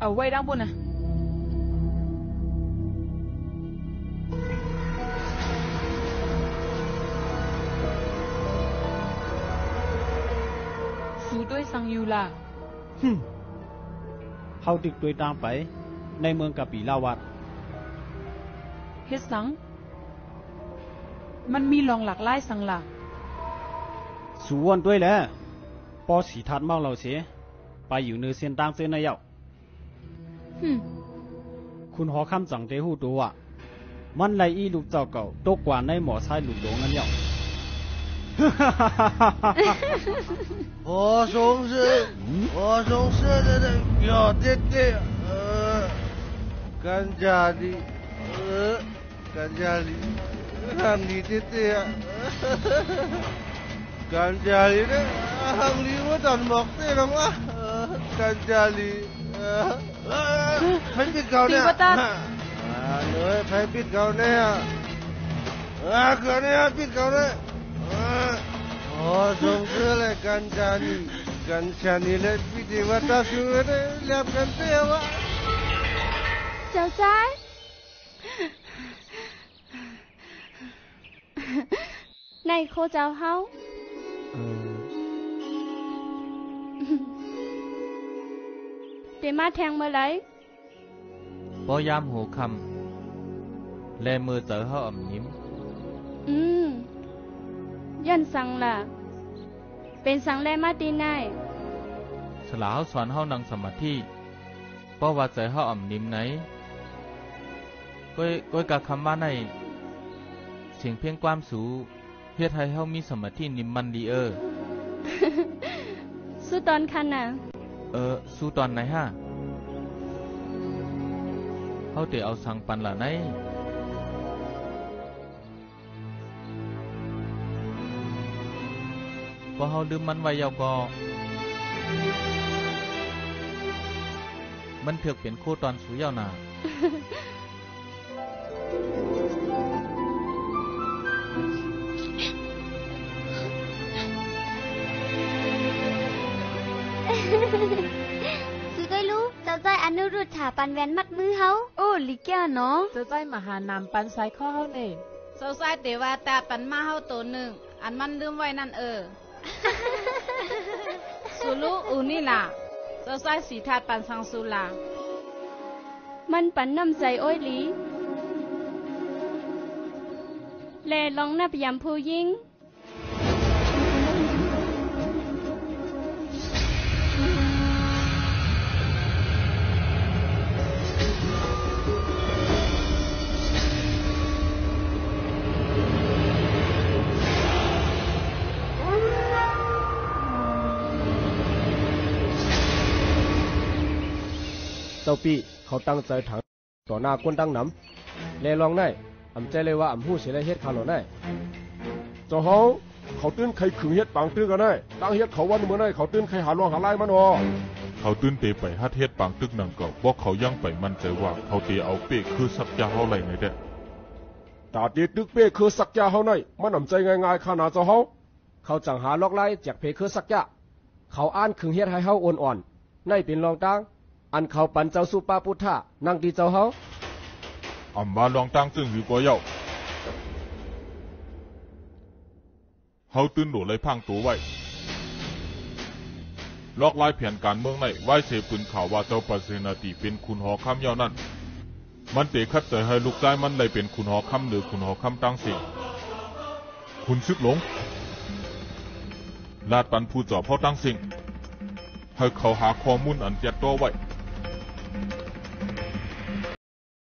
เอาไว้ด้านบนนะสู้ด้วยสังอยู่ล่ะเฮาตึกด้วยตามไปในเมืองกะปีลาวัดเฮ็ดสังมันมีลองหลากหลายสังล่ะสู้วนด้วยแหละปอสีทัดเมาเราเสียไปอยู่เนื้อเส้นต่างเส้นนายเยาคุณหอคำจังเตหูตัวมันไล่อีลูกเจ้าเก่าตกกว่าในหมอชายลูกหลงนั่นเยา我总是在那表弟弟干家里让你弟弟干家里的行李我怎么对了吗干家里拍ปิดเขาเนี่ยเลย拍ปิดเขาเนี่ยเขาเนี่ยปิดเขาเนี่ย总是来干家里来ปิดว่าตาสูได้เรียบกันเตี้ยวะเจ้าซ้ายในโคเจ้าเฮาเตมาแทงเมื่อไหร่พอยามหัวค่ำแลมือเจอเฮาอ่ำยิ้มยันสังล่ะเป็นสังแลมาตีนายฉลาเฮาสอนเฮานั่งสมาธิเพราะว่าใจเฮาอ่ำนิ่มไหนก้อยกะคำว่าในเสียงเพียงความสูเฮ็ดให้เฮามีสมาธินิ่มมันดีสู้ตอนคันน่ะสู้ตอนไหนฮะเฮาได้เอาสังปันล่ะไหนพอเฮาลืมมันไว้ยาวก็มันเถือกเป็นโคตอนสูยาวนาสุได้รู้เจ้าใจอนุรุทธาปันแวนมัดมือเฮาโอ้ลิแก้เนาะเจ้าใจมหานามปันสายข้อเฮานี่เจ้าใจเตวาตาปันมาเฮาโตนึงอันมันลืมไว้นั่นสุลุอูนี่ล่ะเจ้าใจสีทัดปันสังสุลามันปันน้ำใจอ้อยหลีแลลองนับยามผู้ยิงเจ้าปีเขาตั้งใจถังต่อหน้าก้นตั้งน้ำแลลองได้อำใจเลยว่าอำหู้เสียได้เฮ็ดคาหลอได้เจ้าเฮาเขาตื้นใครขึงเฮ็ดปังตึกกันได้ตั้งเฮ็ดเขาวันเมื่อได้เขาตื้นใครหาลองหาลายมันเขาตื้นเตไปฮัดเฮ็ดปังตึกนั่นก็บ่เขายังไปมั่นใจว่าเขาเตเอาเป้คือสักยาเฮาไหลไงแท้ตาเตตึกเป้คือสักยาเฮาไหนมันอำใจง่ายๆขนาดเจ้าเฮาเขาจังหาลอกไล่จากเพคือสักยาเขาอ่านขึงเฮ็ดให้เฮาอ่อนๆในเป็นรองตั้งอันเขาปันเจ้าสุปาพุทธะนั่งที่เจ้าเฮาอำว่าลองตั้งซึ่งอยู่ก็เย้าเฮาตื่นโดเลยพังตัวไว้ลอกลายแผนการเมืองในไว้เสปืนข่าวว่าเจ้าประเสนาติเป็นคุณหอคำยาวนั้นมันเตคัดใจให้ลูกชายมันได้เป็นคุณหอคำหรือคุณหอคำตั้งสิคุณซึกหลงลาดปันผู้จอบเฮาตั้งสิ่งให้เขาหาข้อมูลอันเจ็ดตัวไว้